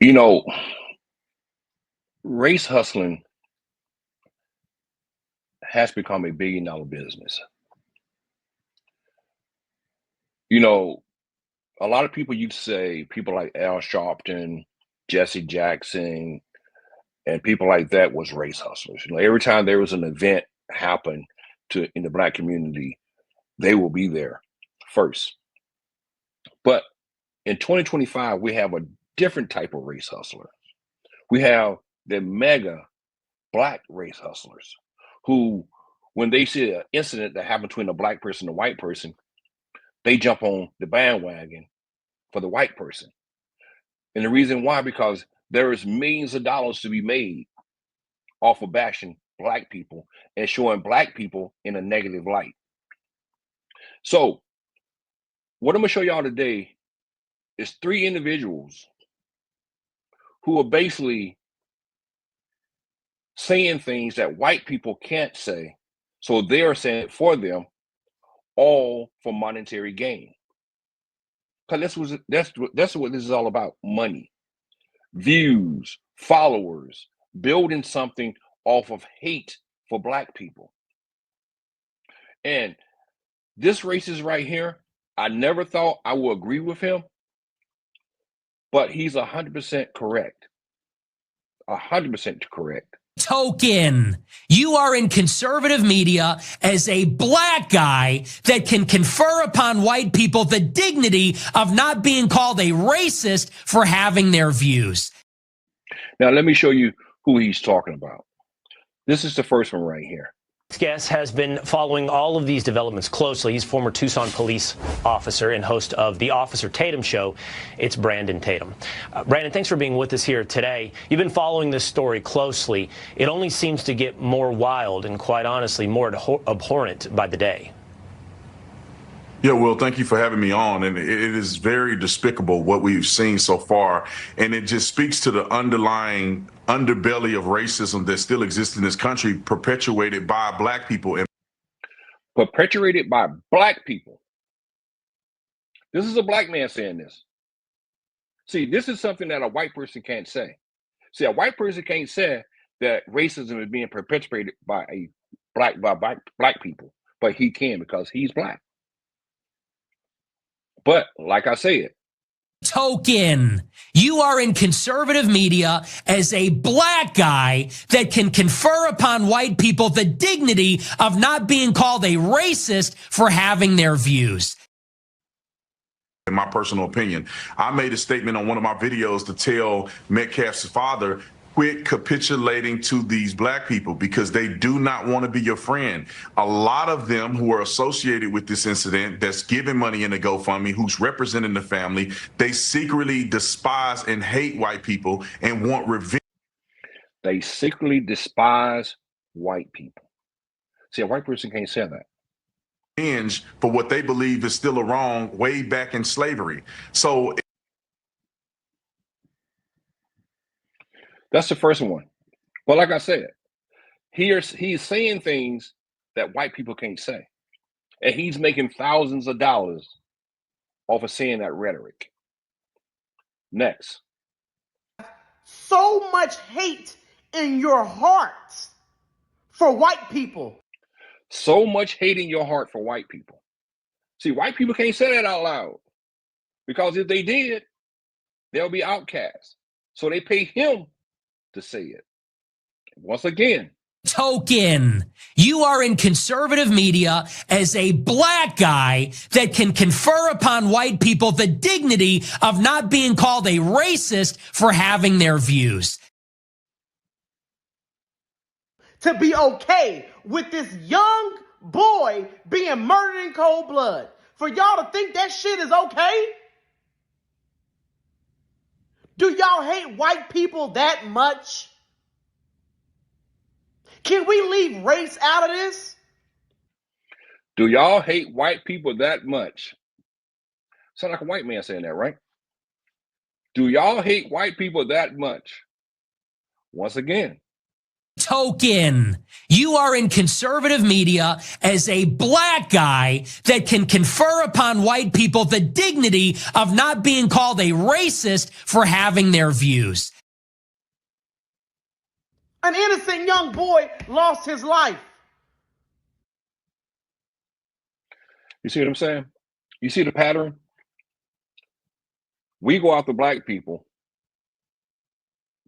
You know, race hustling has become a billion-dollar business. You know, a lot of people used to say people like Al Sharpton, Jesse Jackson, and people like that was race hustlers. Every time there was an event happen to in the black community, they will be there first. But in 2025, we have a different type of race hustler. We have the mega black race hustlers who, when they see an incident that happened between a black person and a white person, they jump on the bandwagon for the white person. And the reason why, because there is millions of dollars to be made off of bashing black people and showing black people in a negative light. So what I'm gonna show y'all today is three individuals who are basically saying things that white people can't say. So they're saying it for them, all for monetary gain. Because that's what this is all about: money, views, followers, building something off of hate for black people. And this racist right here, I never thought I would agree with him, but he's 100% correct. 100% correct. Token. You are in conservative media as a black guy that can confer upon white people the dignity of not being called a racist for having their views. Now, let me show you who he's talking about. This is the first one right here. This guest has been following all of these developments closely. He's former Tucson police officer and host of the Officer Tatum Show. It's Brandon Tatum. Brandon, thanks for being with us here today. You've been following this story closely. It only seems to get more wild and, quite honestly, more abhorrent by the day. Yeah, Will, thank you for having me on. And it is very despicable what we've seen so far. And it just speaks to the underlying underbelly of racism that still exists in this country, perpetuated by black people. Perpetuated by black people. This is a black man saying this. See, this is something that a white person can't say. See, a white person can't say that racism is being perpetuated by black people, but he can because he's black. But like I said, Token. You are in conservative media as a black guy that can confer upon white people the dignity of not being called a racist for having their views. In my personal opinion, I made a statement on one of my videos to tell Metcalf's father, quit capitulating to these black people because they do not want to be your friend. A lot of them who are associated with this incident, that's giving money in the GoFundMe, who's representing the family, they secretly despise and hate white people and want revenge. They secretly despise white people. See, a white person can't say that. For what they believe is still a wrong way back in slavery. So that's the first one. But like I said, he's saying things that white people can't say. And he's making thousands of dollars off of saying that rhetoric. Next. So much hate in your hearts for white people. So much hate in your heart for white people. See, white people can't say that out loud because if they did, they'll be outcasts. So they pay him to say it. Once again, Token. You are in conservative media as a black guy that can confer upon white people the dignity of not being called a racist for having their views. To be okay with this young boy being murdered in cold blood. For y'all to think that shit is okay? Do y'all hate white people that much? Can we leave race out of this? Do y'all hate white people that much? Sound like a white man saying that, right? Do y'all hate white people that much? Once again, Token. You are in conservative media as a black guy that can confer upon white people the dignity of not being called a racist for having their views. An innocent young boy lost his life. You see what I'm saying? You see the pattern? We go after black people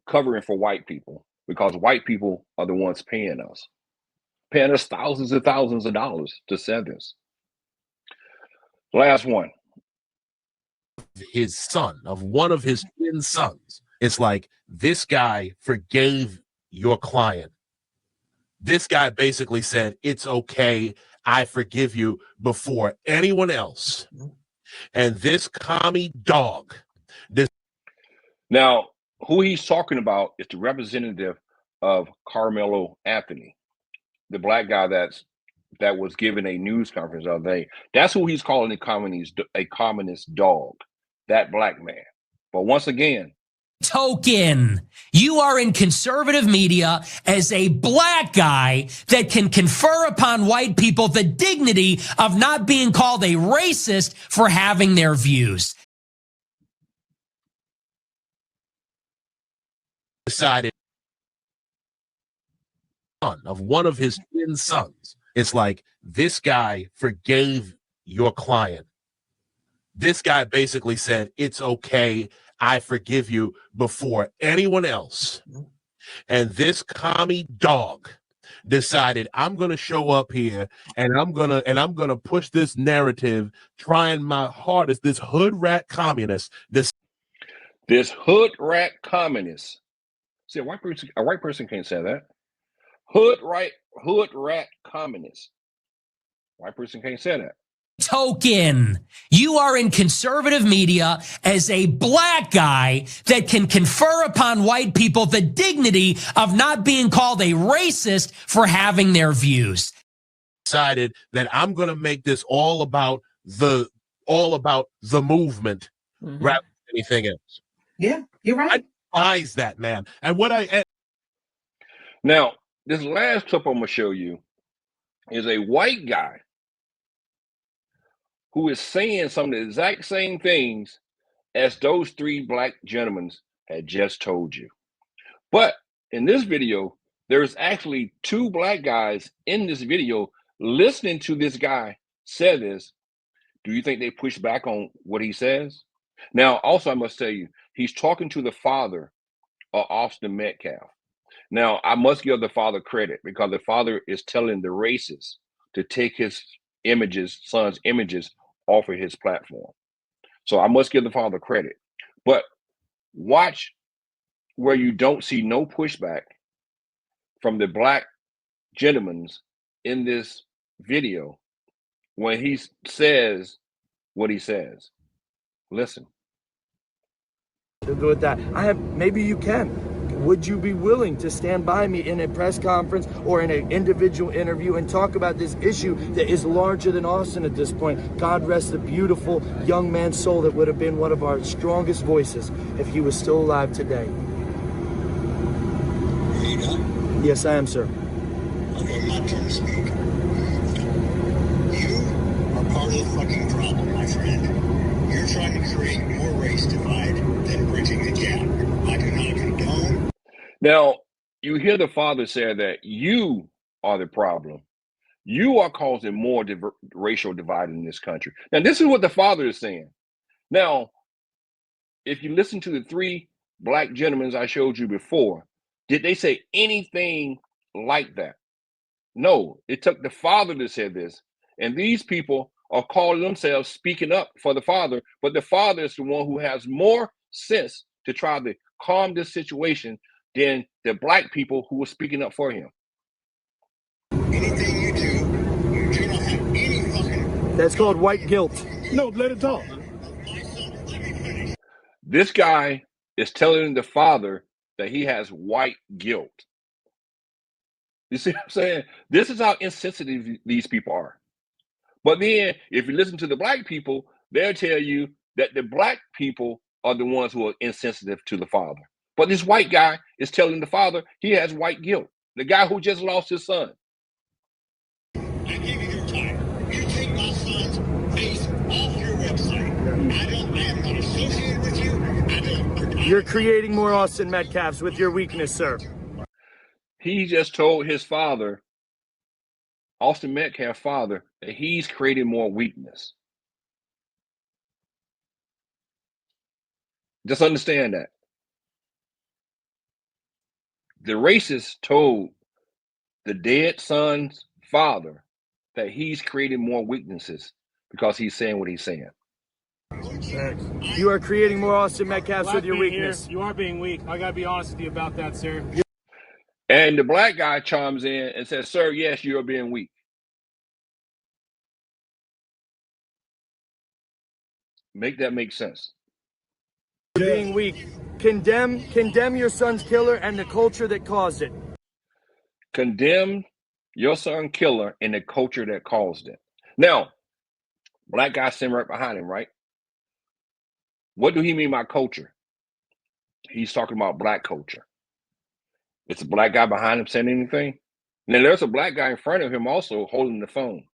covering for white people because white people are the ones paying us thousands and thousands of dollars to say this. Last one. His son, of one of his twin sons. It's like, this guy forgave your client. This guy basically said, it's okay, I forgive you, before anyone else. And this commie dog. Now, who he's talking about is the representative of Carmelo Anthony, the black guy that was given a news conference the other day. That's who he's calling a communist dog, that black man. But once again, Token. You are in conservative media as a black guy that can confer upon white people the dignity of not being called a racist for having their views. Decided of one of his twin sons. It's like, this guy forgave your client. This guy basically said, it's okay, I forgive you, before anyone else. And this commie dog decided, I'm going to show up here and I'm going to push this narrative, trying my hardest, this hood rat communist, this hood rat communist. See, a white person can't say that. Hood rat communist. White person can't say that. Token. You are in conservative media as a black guy that can confer upon white people the dignity of not being called a racist for having their views. Decided that I'm going to make this all about the movement rather than anything else. Yeah, you're right. I despise that, man. And Now, this last clip I'm going to show you is a white guy who is saying some of the exact same things as those three black gentlemen had just told you. But in this video, there's actually two black guys in this video listening to this guy say this. Do you think they push back on what he says? Now, also, I must tell you, he's talking to the father of Austin Metcalf. Now, I must give the father credit because the father is telling the racists to take his son's images off of his platform. So I must give the father credit. But watch where you don't see no pushback from the black gentlemen in this video when he says what he says. Listen. To do with that, maybe you can. Would you be willing to stand by me in a press conference or in an individual interview and talk about this issue that is larger than Austin at this point? God rest the beautiful young man's soul that would have been one of our strongest voices if he was still alive today. Are you done? Yes, I am, sir. Okay, my turn to speak. You are part of the fucking problem, my friend. You're trying to create more race divide than bridging the gap. I do not condone. Now, you hear the father say that you are the problem. You are causing more racial divide in this country. Now, this is what the father is saying. Now, if you listen to the three black gentlemen I showed you before, did they say anything like that? No, it took the father to say this. And these people are calling themselves speaking up for the father, but the father is the one who has more sense to try to calm this situation than the black people who were speaking up for him. Anything you do not have any fucking... That's called white guilt. No, let it talk. This guy is telling the father that he has white guilt. You see what I'm saying? This is how insensitive these people are. But then if you listen to the black people, they'll tell you that the black people are the ones who are insensitive to the father. But this white guy is telling the father he has white guilt. The guy who just lost his son. I give you your time. You take my son's face off your website. I am not associated with you. You're creating more Austin Metcalfs with your weakness, sir. He just told his father, Austin Metcalf's father, that he's creating more weakness. Just understand that. The racist told the dead son's father that he's creating more weaknesses because he's saying what he's saying. You are creating more Austin Metcalfs with your weakness. You are being weak. I gotta be honest with you about that, sir. And the black guy chimes in and says, sir, yes, you're being weak. Make that make sense. You're being weak. Condemn your son's killer and the culture that caused it. Condemn your son killer and the culture that caused it. Now, black guy sitting right behind him, right? What do he mean by culture? He's talking about black culture. It's a black guy behind him saying anything. And then there's a black guy in front of him also holding the phone.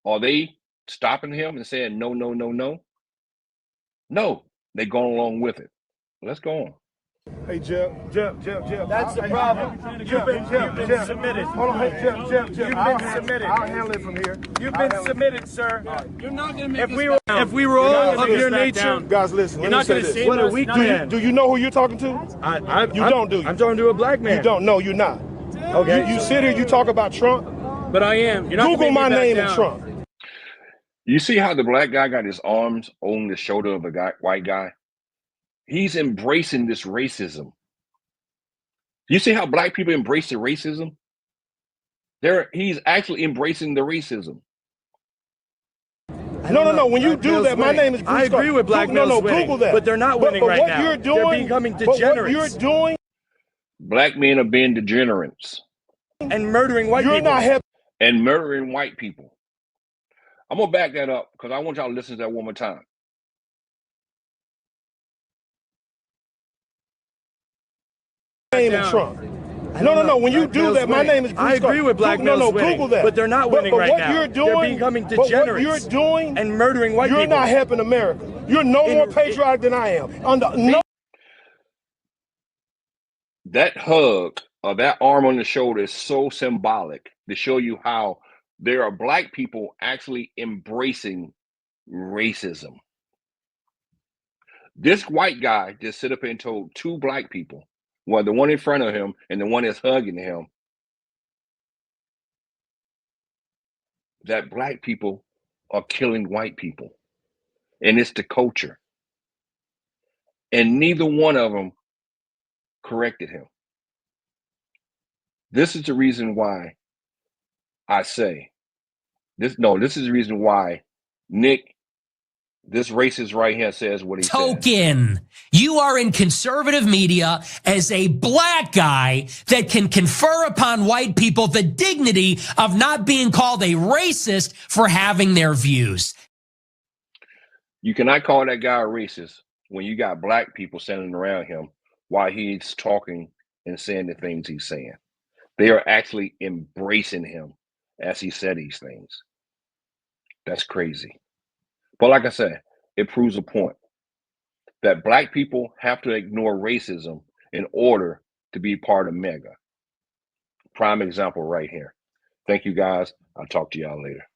Are they stopping him and saying no, no, no, no? No, they going along with it. Let's go on. Hey, Jeff. That's the problem. You've been submitted. Hold on, hey, Jeff. You've been submitted. I'll handle it from here. You've been submitted, sir. You're not gonna make If we were all of your nature, Guys, listen. you're let me not say going to this. see What a us. weak Not man. Do you know who you're talking to? You don't, do you? I'm talking to a black man. You don't. No, you're not. Okay. You sit here, you talk about Trump. But I am. You're not Google my gonna make me name back and down. Trump. You see how the black guy got his arms on the shoulder of a white guy? He's embracing this racism. You see how black people embrace the racism? He's actually embracing the racism. No. When you do that, my name is Bruce I agree with black males winning, Google that. but they're not winning right now. You're doing, they're becoming But what degenerates you're doing Black men are being degenerates and murdering white people. You're not helping. and murdering white people. I'm going to back that up because I want y'all to listen to that one more time. Name and Trump. No. When you do that, my name is Bruce. I agree with black males winning, Google that. but they're not winning right now. You're doing, they're becoming But what degenerates you're doing and murdering white you're people. not helping America. You're no more patriotic than I am. That hug or that arm on the shoulder is so symbolic to show you how there are black people actually embracing racism. This white guy just sit up and told two black people, well, the one in front of him and the one that's hugging him, that black people are killing white people. And it's the culture. And neither one of them corrected him. This is the reason why I say this. No, this is the reason why Nick, this racist right here, says what he says. Token. You are in conservative media as a black guy that can confer upon white people the dignity of not being called a racist for having their views. You cannot call that guy a racist when you got black people standing around him while he's talking and saying the things he's saying. They are actually embracing him as he said these things. That's crazy. But like I said, it proves a point that black people have to ignore racism in order to be part of MAGA. Prime example right here. Thank you guys. I'll talk to y'all later.